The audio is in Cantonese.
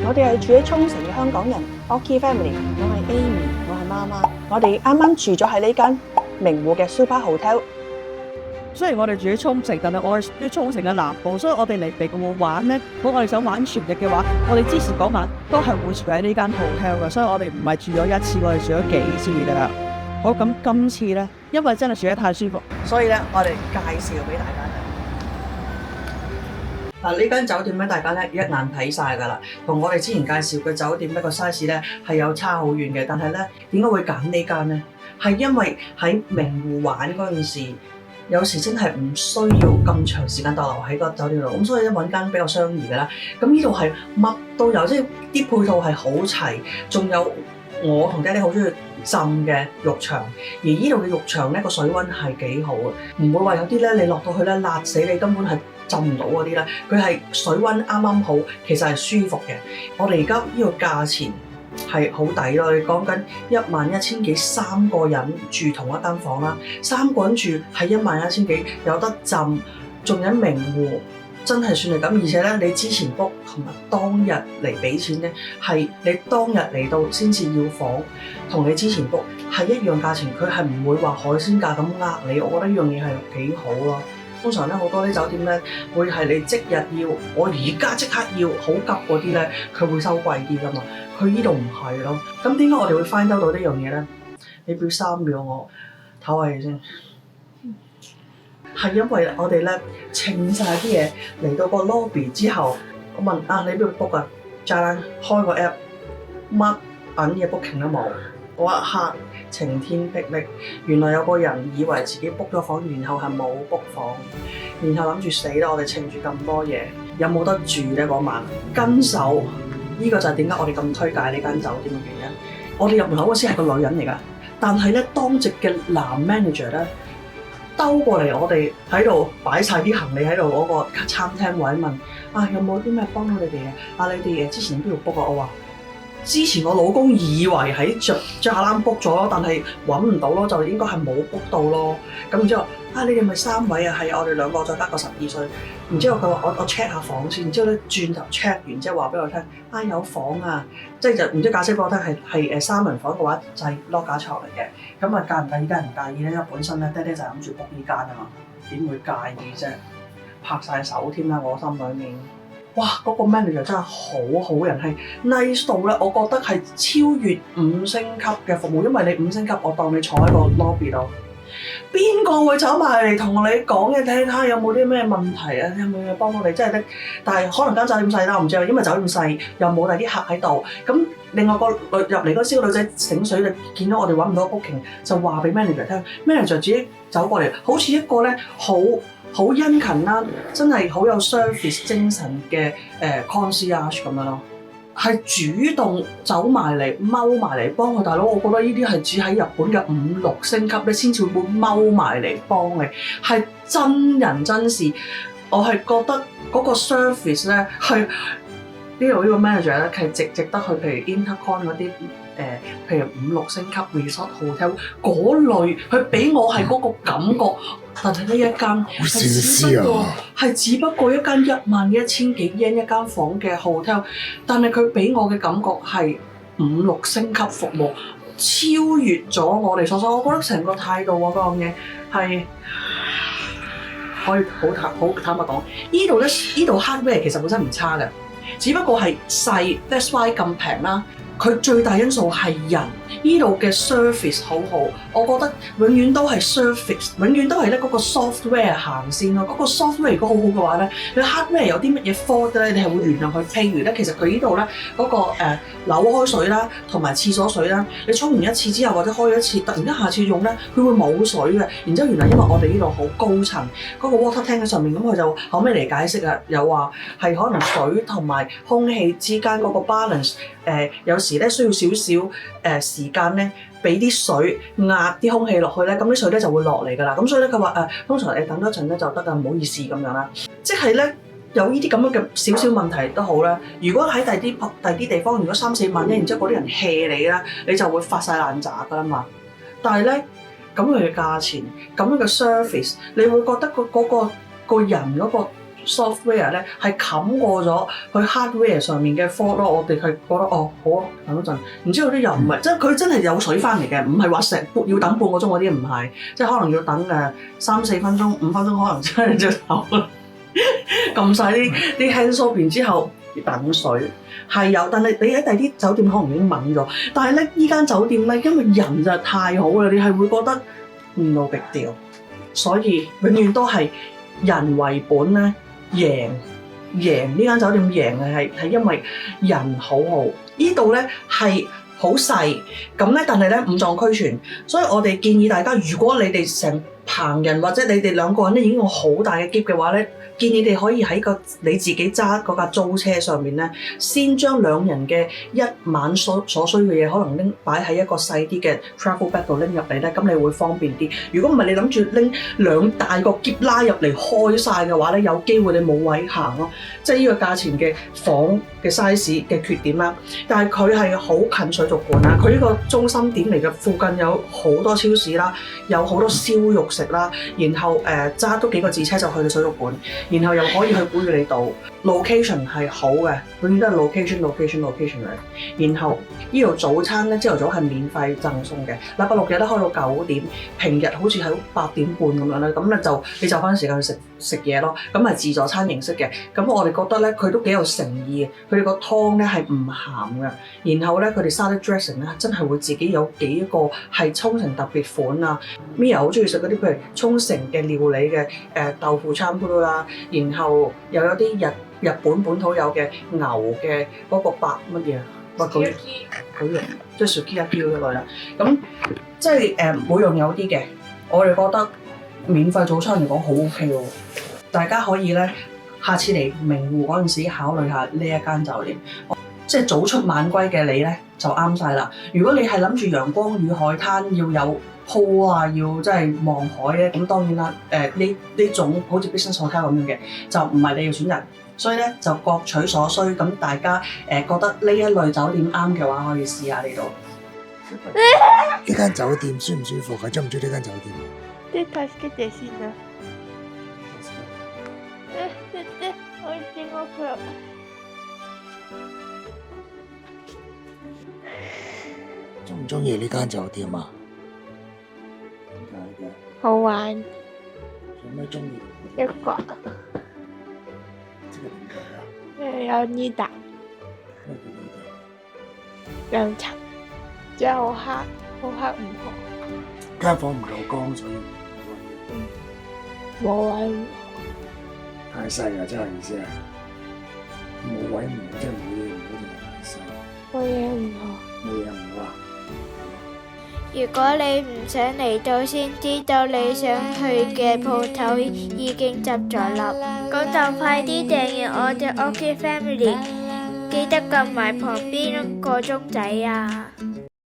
我哋係住喺沖繩嘅香港人 Oki Family， 我係 Amy， 我係媽媽。我哋啱啱住咗喺呢間名湖嘅 Super Hotel。雖然我哋住喺沖繩，但係我係屬於沖繩嘅南部，所以我哋嚟名湖玩呢，如果我哋想玩全日嘅話，我哋之前嗰晚都係會住喺呢間 hotel 嘅，所以我哋唔係住咗一次，我哋住咗幾次㗎啦。好，咁今次呢，因為真係住得太舒服，所以呢，我哋介紹俾大家睇。嗱，呢間酒店咧，大家咧一眼睇晒㗎啦，同我哋之前介紹嘅酒店呢個 size 咧係有差好遠嘅。但係咧，點解會揀呢間咧？係因為喺名湖玩嗰陣時，有時真係唔需要咁長時間逗留喺個酒店度，咁所以咧揾間比較相宜嘅啦。咁呢度係乜都有，即係啲配套係好齊，仲有我同爹哋好中意浸嘅浴場，而呢度嘅浴場咧個水溫係幾好嘅，唔會話有啲咧你落到去咧辣死你，根本係浸唔到嗰啲咧，佢係水溫啱啱好，其實係舒服嘅。我哋而家呢個價錢係好抵咯，你講緊11000幾3個人住同一間房啦，3個人住係11000幾，有得浸，仲有名湖，真係算係咁。而且咧，你之前 book 同埋當日嚟俾錢咧，係你當日嚟到先至要房，同你之前 book 係一樣價錢，佢係唔會話海鮮價咁呃你。我覺得呢樣嘢係幾好咯。通常咧好多啲酒店咧會係你即日要，我而家即刻要好急嗰啲咧，佢會收貴啲噶嘛。佢呢度唔係咯。咁點解我哋會 find out 到呢樣嘢咧？你俾3秒我唞下氣先。係因為我哋咧清晒啲嘢嚟到個 lobby 之後，我問啊你邊度 book 啊？咋啦？開個 app， 乜銀嘅 booking 都冇。嗰一刻晴天霹靂，原來有個人以為自己 book 咗房，然後係冇 book 房，然後諗住死啦！我哋稱住咁多嘢，有冇得住咧嗰晚？跟手，呢個就係點解我哋咁推介呢間酒店嘅原因。我哋入門口嗰時係個女人嚟㗎，但係咧當值嘅男 manager 咧兜過嚟，我哋喺度擺晒啲行李喺度嗰個餐廳位問啊有冇啲咩幫到你哋嘅？啊你哋之前邊度 book 啊？我話。之前我老公以為喺着下攬 book 咗咯，但係揾唔到咯，就應該係冇 book 到咯。咁然之後啊，你哋咪3位啊？係啊，我哋2個再加個12歲。然之後佢話我 check 下房先，然之後咧轉頭 check 完之後話俾我聽啊有房啊，即係就唔知解釋俾我聽係3人房嘅話就係攞架床嚟嘅。咁啊介唔介意？梗係唔介意咧，因為本身咧爹哋就係諗住 book 呢間啊嘛，點會介意啫？拍晒手添啦，我心裏面。哇！嗰個 manager 真係好好人，係 nice 到咧，我覺得係超越5星級嘅服務。因為你5星級，我當你坐喺個 lobby 度，邊個會走埋嚟同你講嘅？睇下有冇啲咩問題啊？有冇嘢幫到你？真係的，但係可能間酒店細啦，我唔知啊，因為酒店細又冇第啲客喺度。咁另外個入嚟嗰時個女仔醒水，就見到我哋揾唔到 booking， 就話俾 manager 聽，manager 自己走過嚟，好似一個咧好殷勤啦，真係好有 service 精神嘅concierge 咁樣咯，係主動走埋嚟踎埋嚟幫佢。大佬，我覺得呢啲係只喺日本嘅5、6星級咧先至會踎埋嚟幫你，係真人真事。我係覺得嗰個 service 咧係呢度呢個 manager 咧係值得去，譬如 Intercon 嗰啲。譬如5、6星級 resort hotel 嗰類，佢俾我係嗰個感覺，但係呢一間係只不過一間11000幾 yen 一間房嘅 hotel， 但係佢俾我嘅感覺係5、6星級服務，超越咗我哋所想。我覺得成個態度啊嗰樣嘢係可以好坦白講，呢度 hardware 其實本身唔差嘅，只不過係細 ，that's why 咁平啦。佢最大因素係人，呢度嘅 service 好好，我覺得永遠都係 service， 永遠都係咧嗰個 software 行先咯。嗰個 software 如果好好嘅話咧，你 hardware 有啲乜嘢 fault 咧，你係會原諒佢。譬如咧，其實佢呢度咧嗰個扭開水啦，同埋廁所水啦，你沖完一次之後或者開咗一次，突然間下次用咧，佢會冇水嘅。然之後原來因為我哋呢度好高層，嗰個 water tank 喺上面，咁佢就後尾嚟解釋啊，又話係可能水同埋空氣之間嗰個 balance，有時咧需要少少時間咧，俾啲水壓啲空氣落去咧，咁啲水咧就會落嚟㗎啦。咁所以咧佢話通常你等多陣咧就得㗎，唔好意思咁樣啦。即係咧有呢啲咁樣嘅少少問題都好啦。如果喺第啲地方，如果3、4萬一，然之後嗰啲人 hea 你啦，你就會發晒爛渣㗎啦嘛。但係咧咁樣嘅價錢，咁樣嘅 service， 你會覺得個人嗰個 software 咧係冚過咗佢 hardware 上面嘅 fault 咯。我哋係覺得哦好啊，等陣，然之後啲又唔係，即係佢真係有水翻嚟嘅，唔係話成要等半個鐘嗰啲，唔係，即係可能要等3-4分鐘、5分鐘，可能真係隻頭撳晒啲 hand soap，然之後等水係有，但係你喺第啲酒店可能已經抿咗，但係咧依間酒店咧，因為人就太好啦，你係會覺得no big deal，所以永遠都係人為本咧，贏呢間酒店贏嘅係因為人好好，呢度咧係好細咁咧，但係咧五臟俱全，所以我哋建議大家，如果你哋成棚人或者你哋兩個人咧已經有好大嘅篋嘅話咧，建議你可以喺你自己揸嗰架租車上面咧，先將兩人嘅一晚所需嘅嘢，可能拎擺喺一個細啲嘅 travel bag 度拎入嚟咧，咁你會方便啲。如果唔係你諗住拎兩大個篋拉入嚟開晒嘅話咧，有機會你冇位行咯。即係呢個價錢嘅房嘅 size 嘅缺點啦。但係佢係好近水族館啦，佢呢個中心點嚟嘅，附近有好多超市啦，有好多燒肉食啦，然後揸多幾個字車就去到水族館。然後又可以去古與里島 ，location 係好嘅，永遠都係 location 嚟。然後呢度早餐咧，朝頭早係免費贈送嘅，禮拜六日咧開到9點，平日好似喺8點半咁樣咧，咁咧就你就翻時間去食嘢咯。咁係自助餐形式嘅，咁我哋覺得咧佢都幾有誠意嘅，佢哋個湯咧係唔鹹嘅，然後咧佢哋 salad dressing 咧真係會自己有幾個係沖繩特別款啊。Mia 好中意食嗰啲譬如沖繩嘅料理嘅豆腐餐鋪啦。然後又有啲日本本土有嘅牛嘅嗰個白乜嘢佢肉，即係 sukiyaki 嗰類啦。咁即係每樣有啲嘅，我哋覺得免費早餐嚟講好 OK 喎。大家可以咧下次嚟名護嗰陣時考慮下呢一間酒店，即係早出晚歸嘅你咧就啱晒啦。如果你係諗住陽光與海灘要有鋪啊，要真係望海咧，咁當然啦。呢種好似 business hotel 咁樣嘅，就唔係你要選擇，所以咧就各取所需。咁大家覺得呢一類酒店啱嘅話，可以試下呢度。呢間酒店舒唔舒服啊？中唔中意呢間酒店？で助けて先啦。我整我腳。中唔中意呢間酒店啊？好玩。有咩中意？一個。即係點解啊？有呢笪咩叫呢2層，真係好黑，好黑唔好。間房唔夠光，所以冇位唔好。太細啊！真係意思係冇位唔好，即係冇嘢唔好定係太細？冇嘢唔好。冇嘢唔好啊！如果你唔想嚟到先知道你想去嘅鋪頭已經執咗笠，咁就快啲訂閱我哋 OK Family，記得撳埋旁邊個鐘仔啊！